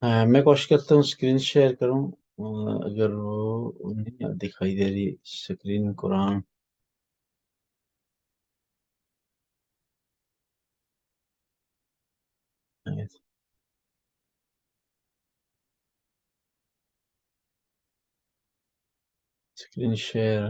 میں کوشش کرتا ہوں اسکرین شیئر کروں۔ اگر وہ نہیں دکھائی دے رہی اسکرین قرآن۔ اسکرین شیئر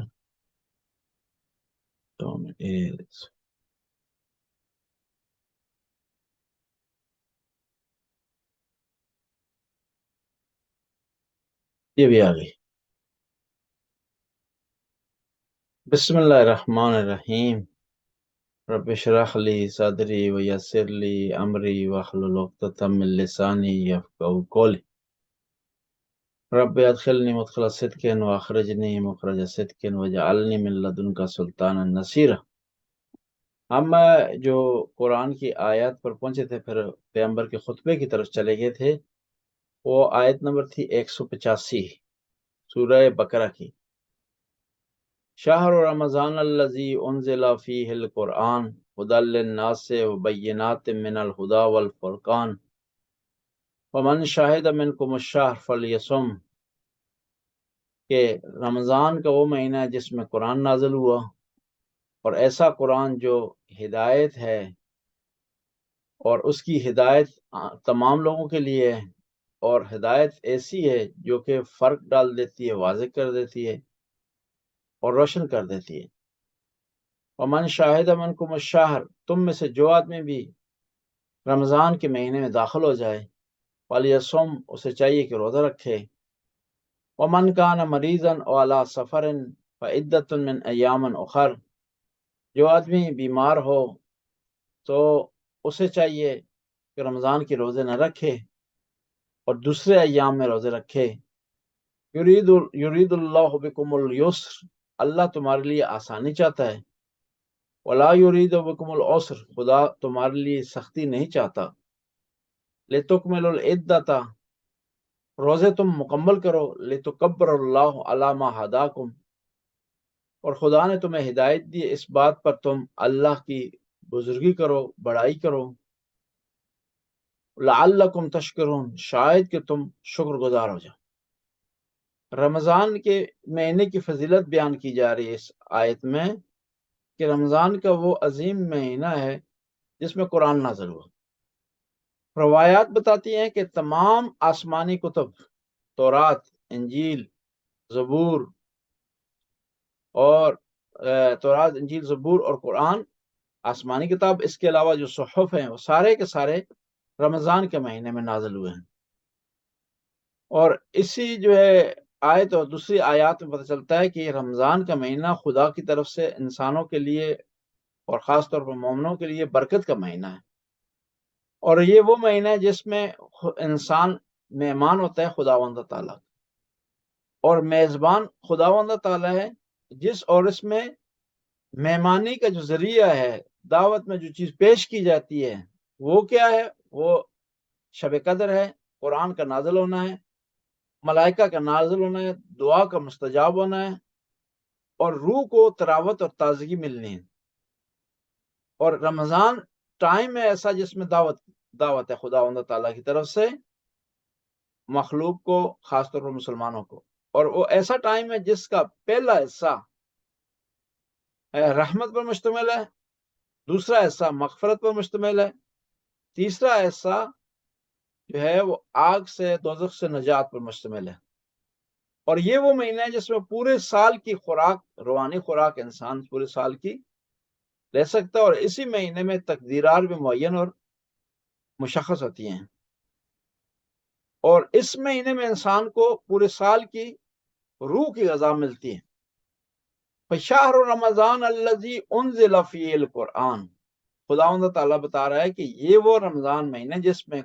یہ بھی آ گئی۔ بسم اللہ الرحمن الرحیم۔ رب اشرح لی صدری ویسر لی امری واحلل عقدۃ من لسانی یفقہوا قولی۔ رب ادخلنی مدخل صدق واخرجنی مخرج صدق واجعلنی من لدنک سلطانا نصیرا۔ ہم جو قرآن کی آیات پر پہنچے تھے، پھر پیغمبر کے خطبے کی طرف چلے گئے تھے۔ وہ آیت نمبر تھی 185 سورہ بقرہ کی۔ شہر رمضان الذی انزل فیہ القرآن ھدی للناس وبینات من الہدی والفرقان ومن شہد منکم الشہر فلیصم، کہ رمضان کا وہ مہینہ ہے جس میں قرآن نازل ہوا، اور ایسا قرآن جو ہدایت ہے، اور اس کی ہدایت تمام لوگوں کے لیے ہے، اور ہدایت ایسی ہے جو کہ فرق ڈال دیتی ہے، واضح کر دیتی ہے اور روشن کر دیتی ہے۔ ومن شاہد منکم الشہر، تم میں سے جو آدمی بھی رمضان کے مہینے میں داخل ہو جائے، فلیصم، اسے چاہیے کہ روزہ رکھے۔ ومن کان مریضا او علی سفر فعدۃ من ایام اخر، جو آدمی بیمار ہو تو اسے چاہیے کہ رمضان کے روزے نہ رکھے اور دوسرے ایام میں روزے رکھے۔ یرید اللہ بکم الیسر، اللہ تمہارے لیے آسانی چاہتا ہے۔ ولا یرید بکم العسر، خدا تمہارے لیے سختی نہیں چاہتا۔ لتکملوا العدۃ، روزے تم مکمل کرو۔ لتکبر اللہ علی ما ہداکم، اور خدا نے تمہیں ہدایت دی اس بات پر تم اللہ کی بزرگی کرو، بڑائی کرو۔ لعلکم تشکرون، شاید کہ تم شکر گزار ہو جاؤ۔ رمضان کے مہینے کی فضیلت بیان کی جا رہی ہے اس آیت میں، کہ رمضان کا وہ عظیم مہینہ ہے جس میں قرآن نازل ہوا۔ روایات بتاتی ہیں کہ تمام آسمانی کتب، تورات، انجیل، زبور اور قرآن، آسمانی کتاب، اس کے علاوہ جو صحف ہیں وہ سارے کے سارے رمضان کے مہینے میں نازل ہوئے ہیں۔ اور اسی جو ہے آیت اور دوسری آیات میں پتہ چلتا ہے کہ یہ رمضان کا مہینہ خدا کی طرف سے انسانوں کے لیے اور خاص طور پر مومنوں کے لیے برکت کا مہینہ ہے، اور یہ وہ مہینہ ہے جس میں انسان مہمان ہوتا ہے خداوند تعالیٰ، اور میزبان خداوند تعالیٰ ہے جس اور اس میں مہمانی کا جو ذریعہ ہے، دعوت میں جو چیز پیش کی جاتی ہے وہ کیا ہے؟ وہ شب قدر ہے، قرآن کا نازل ہونا ہے، ملائکہ کا نازل ہونا ہے، دعا کا مستجاب ہونا ہے، اور روح کو تراوت اور تازگی ملنی ہے۔ اور رمضان ٹائم ہے ایسا جس میں دعوت ہے خداوند تعالیٰ کی طرف سے مخلوق کو، خاص طور پر مسلمانوں کو، اور وہ ایسا ٹائم ہے جس کا پہلا حصہ رحمت پر مشتمل ہے، دوسرا حصہ مغفرت پر مشتمل ہے، تیسرا حصہ جو ہے وہ آگ سے، دوزخ سے نجات پر مشتمل ہے۔ اور یہ وہ مہینہ ہے جس میں پورے سال کی خوراک، روحانی خوراک انسان پورے سال کی لے سکتا ہے، اور اسی مہینے میں تقدیرات بھی معین اور مشخص ہوتی ہیں، اور اس مہینے میں انسان کو پورے سال کی روح کی غذا ملتی ہے۔ فشہر رمضان الذی انزل فیہ القرآن، خداوند تعالیٰ بتا رہا ہے کہ یہ وہ رمضان مہینے جس میں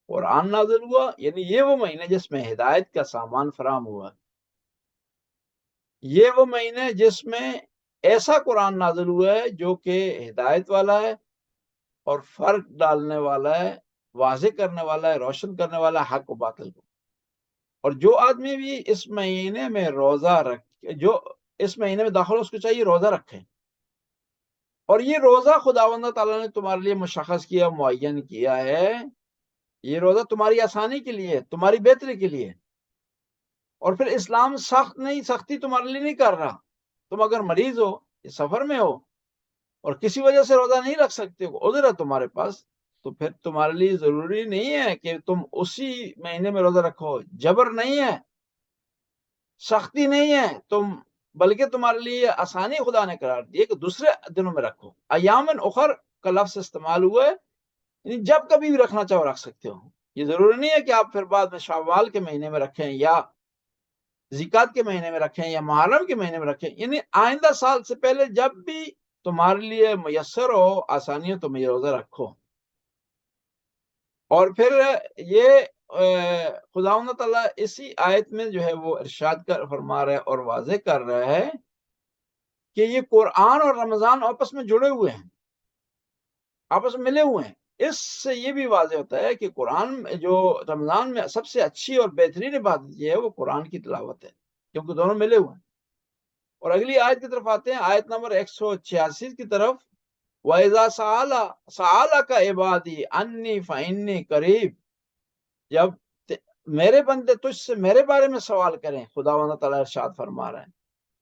قرآن نازل ہوا، یعنی یہ وہ مہینے جس میں ہدایت کا سامان فراہم ہوا، یہ وہ مہینے جس میں ایسا قرآن نازل ہوا ہے جو کہ ہدایت والا ہے اور فرق ڈالنے والا ہے، واضح کرنے والا ہے، روشن کرنے والا ہے حق و باطل کو۔ اور جو آدمی بھی اس مہینے میں روزہ رکھے، جو اس مہینے میں داخل ہو، اس کو چاہیے روزہ رکھے، اور یہ روزہ خداوند تعالیٰ نے تمہارے لیے مشخص کیا، معین کیا ہے یہ روزہ تمہاری آسانی کے لیے، تمہاری بہتری کے لیے. اور پھر اسلام سخت نہیں، سختی تمہارے لیے نہیں کر رہا. تم اگر مریض ہو، سفر میں ہو اور کسی وجہ سے روزہ نہیں رکھ سکتے ہو، عذر ہے تمہارے پاس، تو پھر تمہارے لیے ضروری نہیں ہے کہ تم اسی مہینے میں روزہ رکھو. جبر نہیں ہے، سختی نہیں ہے تم، بلکہ تمہارے لیے آسانی خدا نے قرار دی ہے کہ دوسرے دنوں میں رکھو. ایامن اخر کا لفظ استعمال ہوا ہے، یعنی جب کبھی بھی رکھنا چاہو رکھ سکتے ہو. یہ ضروری نہیں ہے کہ آپ پھر بعد میں شوال کے مہینے میں رکھیں یا ذکات کے مہینے میں رکھیں یا محرم کے مہینے میں رکھیں. یعنی آئندہ سال سے پہلے جب بھی تمہارے لیے میسر ہو، آسانی ہو، تم یہ روزہ رکھو. اور پھر یہ خداوند تعالیٰ اسی آیت میں جو ہے وہ ارشاد کر فرما رہا ہے اور واضح کر رہا ہے کہ یہ قرآن اور رمضان آپس میں جڑے ہوئے ہیں، آپس میں ملے ہوئے ہیں. اس سے یہ بھی واضح ہوتا ہے کہ قرآن میں جو رمضان میں سب سے اچھی اور بہترین عبادت یہ ہے وہ قرآن کی تلاوت ہے، کیونکہ دونوں ملے ہوئے ہیں. اور اگلی آیت کی طرف آتے ہیں، آیت نمبر 186 کی طرف. وَإِذَا سَأَلَكَ عِبَادِي عَنِّي فَإِنِّي قَرِيبٌ، جب میرے بندے تجھ سے میرے بارے میں سوال کریں، خداوند تعالیٰ ارشاد فرما رہے ہیں،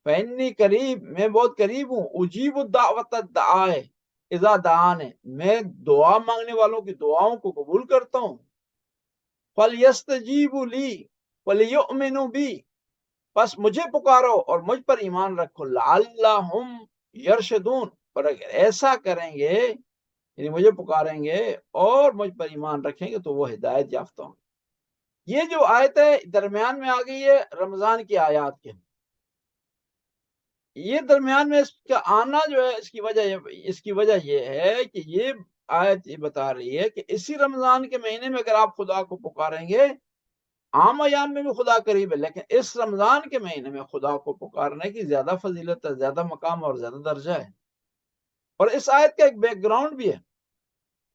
فَإِنِّي قَرِيبٌ، میں بہت قریب ہوں، اجیب الدعوۃ الداعِ اذا دعان، میں دعا مانگنے والوں کی دعاؤں کو قبول کرتا ہوں. فَلْيَسْتَجِيبُوا لِي وَلْيُؤْمِنُوا بِي، بس مجھے پکارو اور مجھ پر ایمان رکھو. لعلہم یرشدون، پر اگر ایسا کریں گے، یعنی مجھے پکاریں گے اور مجھ پر ایمان رکھیں گے تو وہ ہدایت یافتہ ہوں. یہ جو آیت ہے درمیان میں آ گئی ہے رمضان کی آیات کے. یہ درمیان میں اس کا آنا جو ہے اس کی وجہ یہ ہے کہ یہ آیت یہ بتا رہی ہے کہ اسی رمضان کے مہینے میں اگر آپ خدا کو پکاریں گے، عام ایام میں بھی خدا قریب ہے، لیکن اس رمضان کے مہینے میں خدا کو پکارنے کی زیادہ فضیلت ہے، زیادہ مقام اور زیادہ درجہ ہے. اور اس آیت کا ایک بیک گراؤنڈ بھی ہے.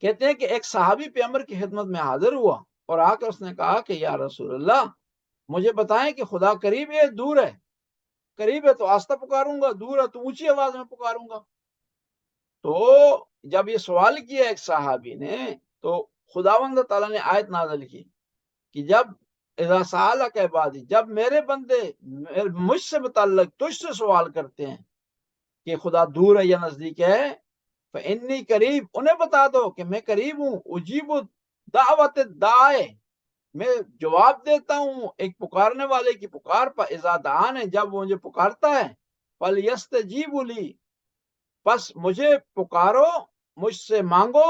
کہتے ہیں کہ ایک صحابی پیغمبر کی خدمت میں حاضر ہوا اور آ کر اس نے کہا کہ یا رسول اللہ، مجھے بتائیں کہ خدا قریب ہے دور ہے؟ قریب ہے تو آہستہ پکاروں گا، دور ہے تو اونچی آواز میں پکاروں گا. تو جب یہ سوال کیا ایک صحابی نے، تو خداوند تعالیٰ نے آیت نازل کی کہ جب اذا سألک عبادی، جب میرے بندے مجھ سے متعلق تجھ سے سوال کرتے ہیں کہ خدا دور ہے یا نزدیک ہے، فإنی قریب، انہیں بتا دو کہ میں قریب ہوں. اجیب دعوت الداعِ، میں جواب دیتا ہوں ایک پکارنے والے کی پکار پر. اذا دعان، جب وہ مجھے پکارتا ہے. فلیستجیبوا لی، پس مجھے پکارو، مجھ سے مانگو.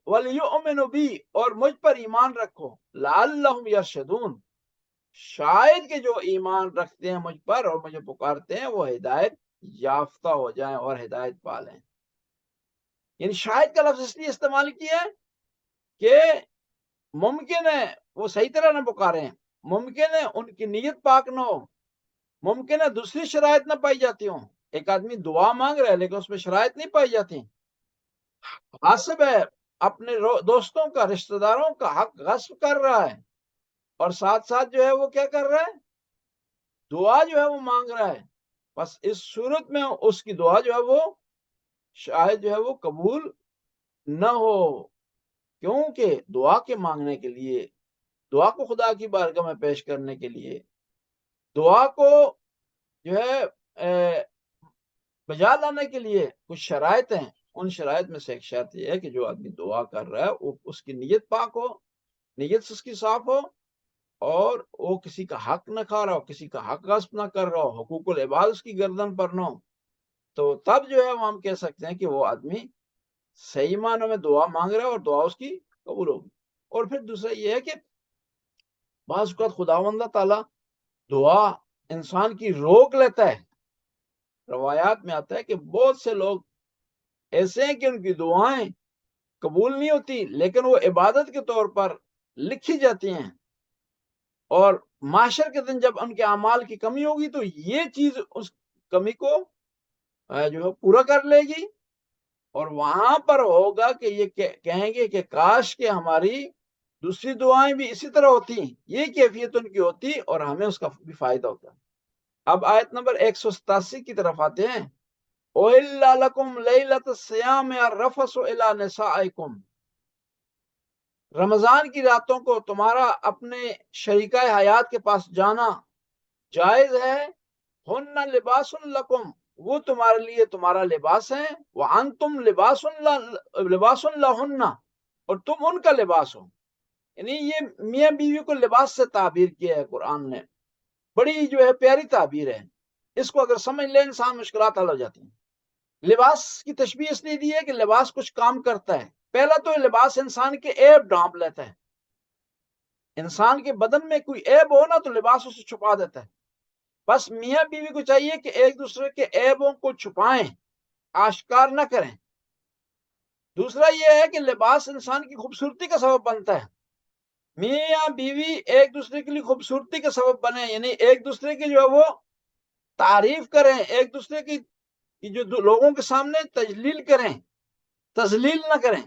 ولیؤمنوا بی، اور مجھ پر ایمان رکھو. لعلہم یرشدون، شاید کہ جو ایمان رکھتے ہیں مجھ پر اور مجھے پکارتے ہیں وہ ہدایت یافتہ ہو جائیں اور ہدایت پا لیں. یعنی شاید کا لفظ اس لیے استعمال کیا ہے کہ ممکن ہے وہ صحیح طرح نہ پکاریں، ممکن ہے ان کی نیت پاک نہ ہو، ممکن ہے دوسری شرائط نہ پائی جاتی ہوں. ایک آدمی دعا مانگ رہا ہے لیکن اس میں شرائط نہیں پائی جاتی. حاسب ہے اپنے دوستوں کا، رشتہ داروں کا حق غصب کر رہا ہے، اور ساتھ ساتھ جو ہے وہ کیا کر رہا ہے، دعا جو ہے وہ مانگ رہا ہے. بس اس صورت میں اس کی دعا جو ہے وہ شاید جو ہے وہ قبول نہ ہو، کیونکہ دعا کے مانگنے کے لیے، دعا کو خدا کی بارگاہ میں پیش کرنے کے لیے، دعا کو جو ہے بجا لانے کے لیے کچھ شرائط ہیں. ان شرائط میں سے ایک شرط یہ ہے کہ جو آدمی دعا کر رہا ہے وہ اس کی نیت پاک ہو، نیت اس کی صاف ہو، اور وہ کسی کا حق نہ کھا رہا ہو، کسی کا حق غصب نہ کر رہا ہو، حقوق العباد اس کی گردن پر نہ ہو. تو تب جو ہے ہم کہہ سکتے ہیں کہ وہ آدمی صحیح معنوں میں دعا مانگ رہا ہے اور دعا اس کی قبول ہوگی. اور پھر دوسرا یہ ہے کہ بعض اوقات خداوند تعالیٰ دعا انسان کی روک لیتا ہے. روایات میں آتا ہے کہ بہت سے لوگ ایسے ہیں کہ ان کی دعائیں قبول نہیں ہوتی، لیکن وہ عبادت کے طور پر لکھی جاتی ہیں، اور معاشر کے دن جب ان کے اعمال کی کمی ہوگی تو یہ چیز اس کمی کو جو ہے پورا کر لے گی، اور وہاں پر ہوگا کہ یہ کہیں گے کہ کاش کہ ہماری دوسری دعائیں بھی اسی طرح ہوتی، یہ کیفیت ان کی ہوتی اور ہمیں اس کا بھی فائدہ ہوتا. اب آیت نمبر 187 کی طرف آتے ہیں. أُحِلَّ لَكُمْ لَيْلَةَ الصِّيَامِ الرَّفَثُ إِلَىٰ نِسَائِكُمْ، رمضان کی راتوں کو تمہارا اپنے شریکہ حیات کے پاس جانا جائز ہے. ہن لباس لکم، وہ تمہارے لیے تمہارا لباس ہے. وانتم لباس لہن، اور تم ان کا لباس ہو. یعنی یہ میاں بیوی کو لباس سے تعبیر کیا ہے قرآن نے. بڑی جو ہے پیاری تعبیر ہے. اس کو اگر سمجھ لے انسان مشکلات حل ہو جاتی ہیں. لباس کی تشبیہ اس لیے دی ہے کہ لباس کچھ کام کرتا ہے. پہلا تو لباس انسان کے عیب ڈھانپ لیتا ہے. انسان کے بدن میں کوئی عیب ہو نا تو لباس اسے چھپا دیتا ہے. بس میاں بیوی کو چاہیے کہ ایک دوسرے کے عیبوں کو چھپائیں، آشکار نہ کریں. دوسرا یہ ہے کہ لباس انسان کی خوبصورتی کا سبب بنتا ہے. میاں بیوی ایک دوسرے کے لیے خوبصورتی کا سبب بنے، یعنی ایک دوسرے کی جو ہے وہ تعریف کریں، ایک دوسرے کی جو لوگوں کے سامنے تجلیل کریں، تذلیل نہ کریں.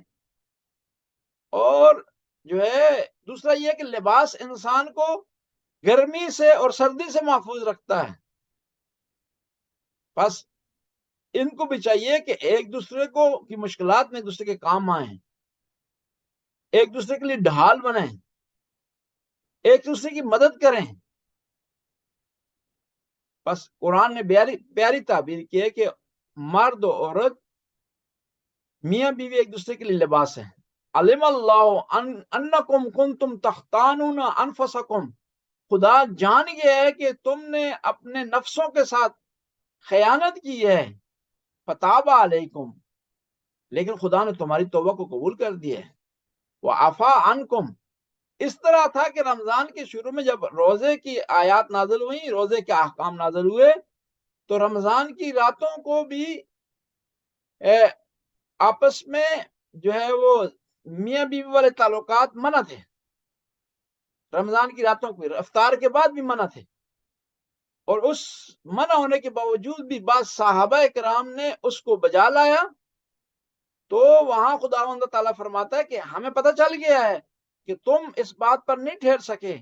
اور جو ہے دوسرا یہ کہ لباس انسان کو گرمی سے اور سردی سے محفوظ رکھتا ہے. بس ان کو بھی چاہیے کہ ایک دوسرے کو کی مشکلات میں ایک دوسرے کے کام آئیں، ایک دوسرے کے لیے ڈھال بنیں، ایک دوسرے کی مدد کریں. بس قرآن نے پیاری تعبیر کی ہے کہ مرد و عورت میاں بیوی ایک دوسرے کے لیے لباس ہیں. علم اللہ انکم کنتم تختانون انفسکم، خدا جان گیا ہے کہ تم نے اپنے نفسوں کے ساتھ خیانت کی ہے. فتاب علیکم، لیکن خدا نے تمہاری توبہ کو قبول کر دیا ہے. وعفا عنکم، اس طرح تھا کہ رمضان کے شروع میں جب روزے کی آیات نازل ہوئیں، روزے کے احکام نازل ہوئے، تو رمضان کی راتوں کو بھی آپس میں جو ہے وہ میاں بیوی والے تعلقات منع تھے. رمضان کی راتوں کو افطار کے بعد بھی منع تھے. اور اس منع ہونے کے باوجود بھی بعض صحابہ کرام نے اس کو بجا لایا. تو وہاں خداوند تعالیٰ فرماتا ہے کہ ہمیں پتہ چل گیا ہے کہ تم اس بات پر نہیں ٹھہر سکے،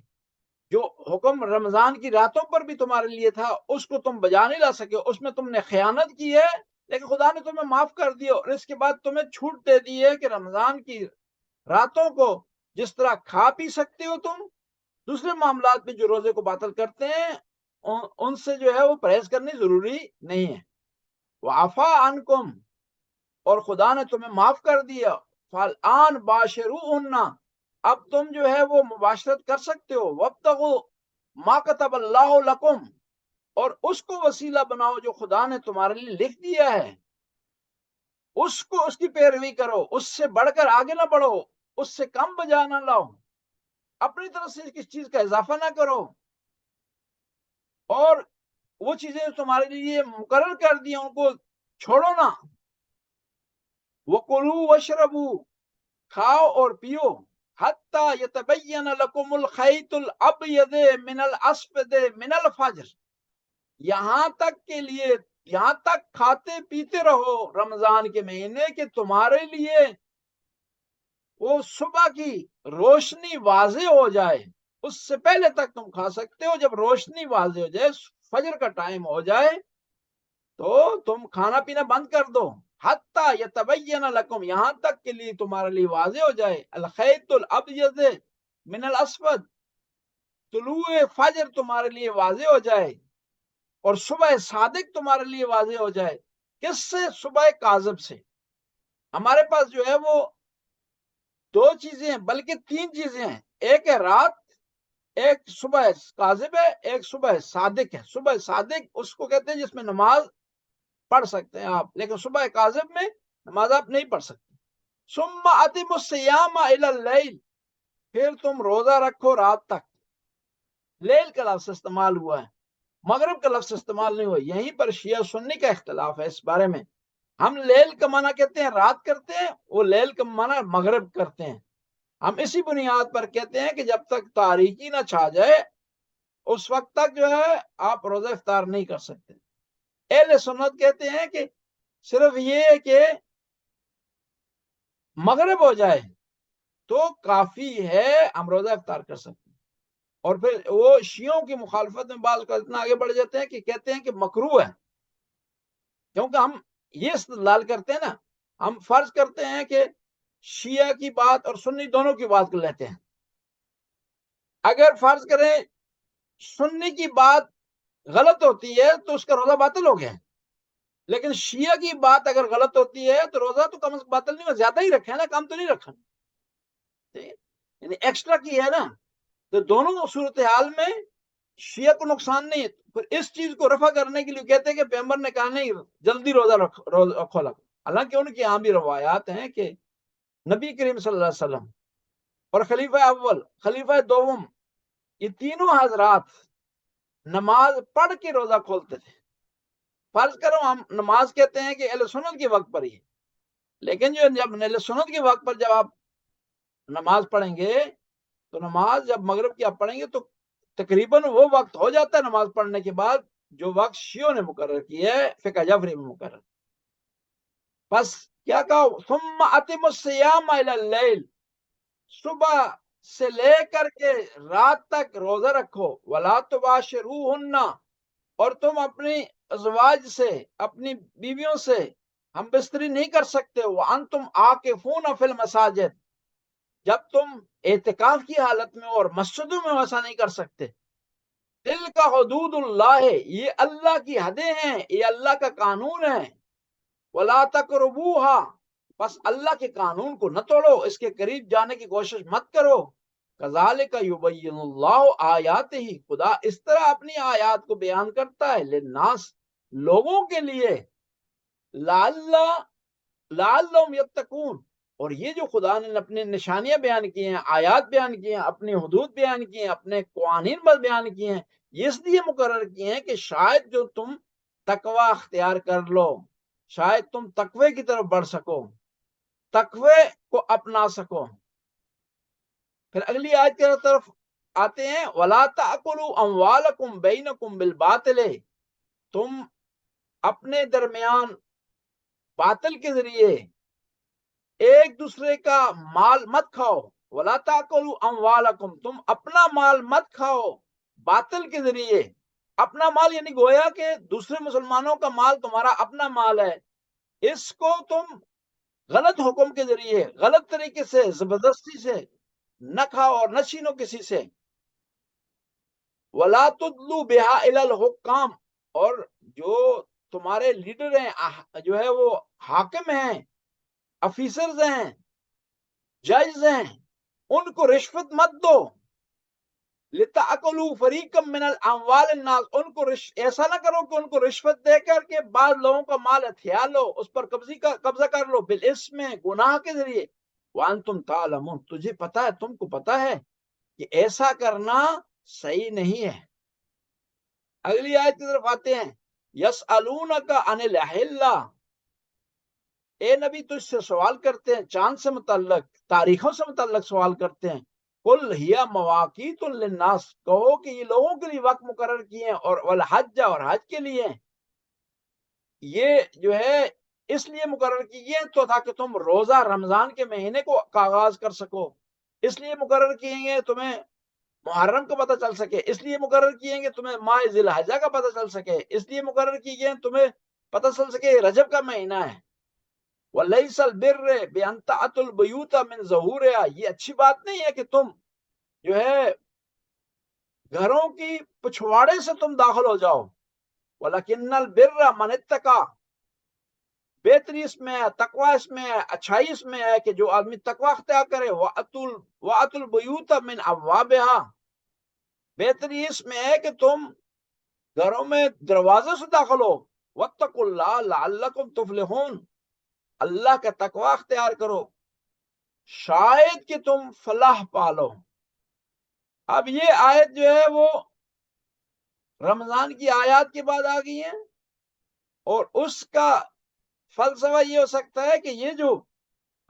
جو حکم رمضان کی راتوں پر بھی تمہارے لیے تھا اس کو تم بجا نہیں لا سکے. اس میں تم نے خیانت کی ہے، لیکن خدا نے تمہیں معاف کر دیا. اور اس کے بعد تمہیں چھوٹ دے دی ہے کہ رمضان کی راتوں کو جس طرح کھا پی سکتے ہو تم، دوسرے معاملات میں جو روزے کو باطل کرتے ہیں ان سے جو ہے وہ پرہیز کرنی ضروری نہیں ہے. وعفا عنکم، اور خدا نے تمہیں معاف کر دیا. فالآن باشروہن، اب تم جو ہے وہ مباشرت کر سکتے ہو. وابتغوا ما کتب اللہ لکم، اور اس کو وسیلہ بناؤ جو خدا نے تمہارے لیے لکھ دیا ہے. اس کو اس کی پیروی کرو، اس سے بڑھ کر آگے نہ بڑھو، اس سے کم بجا نہ لاؤ، اپنی طرف سے کسی چیز کا اضافہ نہ کرو. اور وہ چیزیں تمہارے لیے مقرر کر دی ان کو چھوڑو نہ. وَكُلُوا وَاشْرَبُوا، کھاؤ اور پیو. حَتَّى يَتَبَيَّنَ لَكُمُ الْخَيْطُ الْأَبْيَضُ مِنَ الْأَسْوَدِ مِنَ الْفَجْرِ، یہاں تک کھاتے پیتے رہو رمضان کے مہینے کہ تمہارے لیے وہ صبح کی روشنی واضح ہو جائے. اس سے پہلے تک تم کھا سکتے ہو. جب روشنی واضح ہو جائے، فجر کا ٹائم ہو جائے، تو تم کھانا پینا بند کر دو. حتیٰ یتبین لکم، یہاں تک کے لیے تمہارے لیے واضح ہو جائے. الخیط الابیض من الاسود، طلوع فجر تمہارے لیے واضح ہو جائے، اور صبح صادق تمہارے لیے واضح ہو جائے. کس سے؟ صبح کاذب سے. ہمارے پاس جو ہے وہ دو چیزیں ہیں، بلکہ تین چیزیں ہیں. ایک ہے رات، ایک صبح کاذب ہے، ایک صبح صادق ہے. صبح صادق اس کو کہتے ہیں جس میں نماز پڑھ سکتے ہیں آپ، لیکن صبح کاذب میں نماز آپ نہیں پڑھ سکتے. ثم اتموا الصیام الی اللیل، پھر تم روزہ رکھو رات تک. لیل کا لفظ استعمال ہوا ہے، مغرب کا لفظ استعمال نہیں ہوا. یہیں پر شیعہ سنی کا اختلاف ہے اس بارے میں. ہم لیل کا معنی کہتے ہیں رات کرتے ہیں، وہ لیل کا معنی مغرب کرتے ہیں. ہم اسی بنیاد پر کہتے ہیں کہ جب تک تاریکی نہ چھا جائے اس وقت تک جو ہے آپ روزہ افطار نہیں کر سکتے. اہل سنت کہتے ہیں کہ صرف یہ کہ مغرب ہو جائے تو کافی ہے، ہم روزہ افطار کر سکتے ہیں. اور پھر وہ شیعوں کی مخالفت میں بعض کا اتنا آگے بڑھ جاتے ہیں کہ کہتے ہیں کہ مکروہ ہے، کیونکہ ہم یہ استدلال کرتے ہیں نا، ہم فرض کرتے ہیں کہ شیعہ کی بات اور سنی دونوں کی بات کر لیتے ہیں. اگر فرض کریں سنی کی بات غلط ہوتی ہے تو اس کا روزہ باطل ہو گیا، لیکن شیعہ کی بات اگر غلط ہوتی ہے تو روزہ تو کم باطل نہیں، زیادہ ہی رکھے نا، کم تو نہیں رکھا، یعنی ایکسٹرا کی ہے نا. تو دونوں صورتحال میں شیعہ کو نقصان نہیں ہے. پھر اس چیز کو رفع کرنے کے لیے کہتے ہیں کہ پیغمبر نے کہا نہیں جلدی روزہ رکھو. حالانکہ ان کی یہاں بھی روایات ہیں کہ نبی کریم صلی اللہ علیہ وسلم اور خلیفہ اول، خلیفہ دوم، یہ تینوں حضرات نماز پڑھ کے روزہ کھولتے تھے. فرض کرو ہم نماز کہتے ہیں کہ اہل سنت کے وقت پر ہی، لیکن جب اہل سنت کے وقت پر جب آپ نماز پڑھیں گے تو نماز جب مغرب کی آپ پڑھیں گے تو تقریباً وہ وقت ہو جاتا ہے نماز پڑھنے کے بعد جو وقت شیعوں نے مقرر کیا ہے فقہ جعفری میں مقرر. بس کیا کہا ثم اتم الصیام الی اللیل، صبح سے لے کر کے رات تک روزہ رکھو. ولا تباشروہن، اور تم اپنی ازواج سے، اپنی بیویوں سے ہم بستری نہیں کر سکتے. وانتم عاکفون فی المساجد، جب تم اعتکاف کی حالت میں اور مسجدوں میں ویسا نہیں کر سکتے. دل کا حدود اللہ ہے، یہ اللہ کی حدیں ہیں، یہ اللہ کا قانون ہے. ولا تقربوها، بس اللہ کے قانون کو نہ توڑو، اس کے قریب جانے کی کوشش مت کرو. کذالک یبین اللہ آیاتہ، خدا اس طرح اپنی آیات کو بیان کرتا ہے للناس، لوگوں کے لیے، لعلہم یتقون. اور یہ جو خدا نے اپنی نشانیاں بیان کی ہیں، آیات بیان کی ہیں، اپنی حدود بیان کی ہیں، اپنے قوانین بیان کیے ہیں، یہ اس لیے مقرر کیے ہیں کہ شاید جو تم تقوی اختیار کر لو، شاید تم تقوی کی طرف بڑھ سکو، تقوی کو اپنا سکو. پھر اگلی آیت کی طرف آتے ہیں وَلَا تَأْكُلُوا أَمْوَالَكُمْ بَيْنَكُمْ بِالْبَاطِلِ، تم اپنے درمیان باطل کے ذریعے ایک دوسرے کا مال مت کھاؤ. وَلَا تَأْكُلُوا أَمْوَالَكُمْ، تم اپنا مال مت کھاؤ باطل کے ذریعے. اپنا مال یعنی گویا کہ دوسرے مسلمانوں کا مال تمہارا اپنا مال ہے، اس کو تم غلط حکم کے ذریعے، غلط طریقے سے، زبردستی سے نہ کھاؤ اور نہ چھینو کسی سے. وَلَا تُدْلُوا بِهَا إِلَى الْحُكَّامِ، اور جو تمہارے لیڈر ہیں، جو ہے وہ حاکم ہیں، افیسرز ہیں، جج ہیں، ان کو رشوت مت دو. لِتَأْكُلُوا فَرِيقًا مِّنَ الْأَمْوَالِ النَّاسِ، ان کو ایسا نہ کرو کہ ان کو رشوت دے کر کے بعض لوگوں کا مال ہتھیا لو، اس پر قبضہ کر لو، بالاسم، گناہ کے ذریعے. وَأَنْتُمْ تَعْلَمُونَ، تجھے پتا ہے، تم کو پتا ہے کہ ایسا کرنا صحیح نہیں ہے. اگلی آیت کی طرف آتے ہیں یسألونک عن الأہلہ، اے نبی تجھ سے سوال کرتے ہیں چاند سے متعلق، تاریخوں سے متعلق سوال کرتے ہیں. قل ہی مواقیت للناس، کہو کہ یہ لوگوں کے لیے وقت مقرر کیے ہیں، اور والحج، اور حج کے لیے یہ جو ہے اس لیے مقرر کیے تو تاکہ تم روزہ رمضان کے مہینے کو آغاز کر سکو. اس لیے مقرر کیے ہیں تمہیں محرم کا پتہ چل سکے، اس لیے مقرر کیے کہ تمہیں ماہ ذی الحجہ کا پتہ چل سکے، اس لیے مقرر کیے ہیں تمہیں پتہ چل سکے رجب کا مہینہ ہے. وَلَيْسَ الْبِرُّ بِأَن تَأْتُوا الْبُيُوتَ مِن ظُهُورِهَا، یہ اچھی بات نہیں ہے کہ تم جو ہے گھروں کی پچھواڑے سے تم داخل ہو جاؤ. وَلَكِنَّ الْبِرَّ مَنِ اتَّقَىٰ، بہتری اس میں ہے، تقوی اس میں ہے، اچھائی اس میں ہے کہ جو آدمی تقوی اختیار کرے. وَأْتُوا الْبُيُوتَ مِنْ أَبْوَابِهَا، بہتری اس میں ہے کہ تم گھروں میں دروازوں سے داخل ہو. وَاتَّقُوا اللَّهَ لَعَلَّكُمْ تُفْلِحُونَ، اللہ کا تقوی اختیار کرو شاید کہ تم فلاح پالو. اب یہ آیت جو ہے وہ رمضان کی آیات کے بعد آ گئی ہے، اور اس کا فلسفہ یہ ہو سکتا ہے کہ یہ جو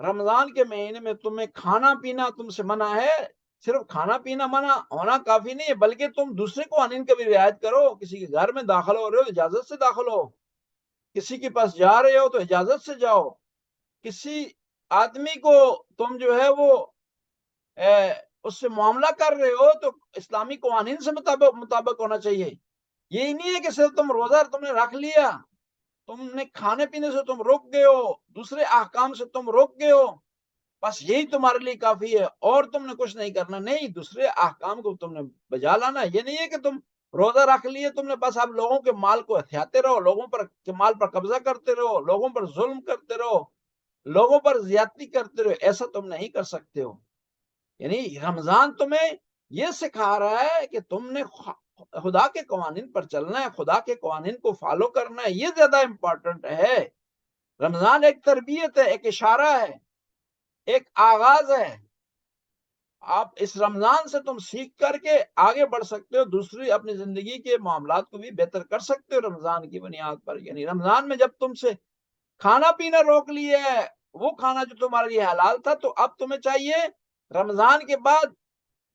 رمضان کے مہینے میں تمہیں کھانا پینا تم سے منع ہے، صرف کھانا پینا منع ہونا کافی نہیں ہے، بلکہ تم دوسرے قوانین کا بھی رعایت کرو. کسی کے گھر میں داخل ہو رہے ہو اجازت سے داخل ہو، کسی کے پاس جا رہے ہو تو اجازت سے جاؤ، کسی آدمی کو تم جو ہے وہ اس سے معاملہ کر رہے ہو تو اسلامی قوانین سے مطابق ہونا چاہیے. یہی نہیں ہے کہ صرف تم روزہ تم نے رکھ لیا، تم نے کھانے پینے سے تم رک گئے ہو، دوسرے احکام سے تم رک گئے ہو، بس یہی تمہارے لیے کافی ہے اور تم نے کچھ نہیں کرنا. نہیں، دوسرے احکام کو تم نے بجا لانا. یہ نہیں ہے کہ تم روزہ رکھ لیے تم نے، بس اب لوگوں کے مال کو ہتھیاتے رہو، لوگوں پر کے مال پر قبضہ کرتے رہو، لوگوں پر ظلم کرتے رہو، لوگوں پر زیادتی کرتے رہو. ایسا تم نہیں کر سکتے ہو. یعنی رمضان تمہیں یہ سکھا رہا ہے کہ تم نے خدا کے قوانین پر چلنا ہے، خدا کے قوانین کو فالو کرنا ہے. یہ زیادہ امپورٹنٹ ہے. رمضان ایک تربیت ہے، ایک اشارہ ہے، ایک آغاز ہے. آپ اس رمضان سے تم سیکھ کر کے آگے بڑھ سکتے ہو، دوسری اپنی زندگی کے معاملات کو بھی بہتر کر سکتے ہو رمضان کی بنیاد پر. یعنی رمضان میں جب تم سے کھانا پینا روک لیے ہے، وہ کھانا جو تمہارے لیے حلال تھا، تو اب تمہیں چاہیے رمضان کے بعد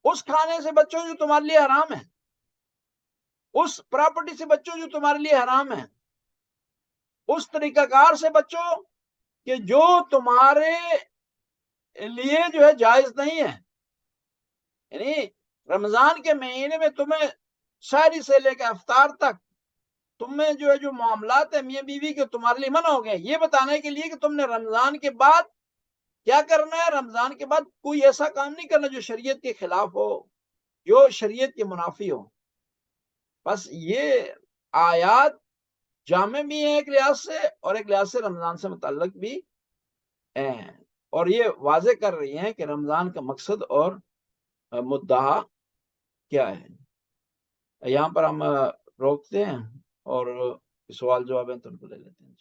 اس کھانے سے بچو جو تمہارے لیے حرام ہے، اس پراپرٹی سے بچو جو تمہارے لیے حرام ہے، اس طریقہ کار سے بچو کہ جو تمہارے لیے جو ہے جائز نہیں ہے. یعنی رمضان کے مہینے میں تمہیں شہری سے لے کے افطار تک تم میں جو ہے جو معاملات ہیں میاں بیوی کے تمہارے لیے منع ہو گئے، یہ بتانے کے لیے کہ تم نے رمضان کے بعد کیا کرنا ہے. رمضان کے بعد کوئی ایسا کام نہیں کرنا جو شریعت کے خلاف ہو، جو شریعت کے منافی ہو. بس یہ آیات جامع بھی ہیں ایک لحاظ سے، اور ایک لحاظ سے رمضان سے متعلق بھی ہیں، اور یہ واضح کر رہی ہیں کہ رمضان کا مقصد اور مدعا کیا ہے. یہاں پر ہم روکتے ہیں اور سوال جواب ہیں تو ان کو لے لیتے ہیں.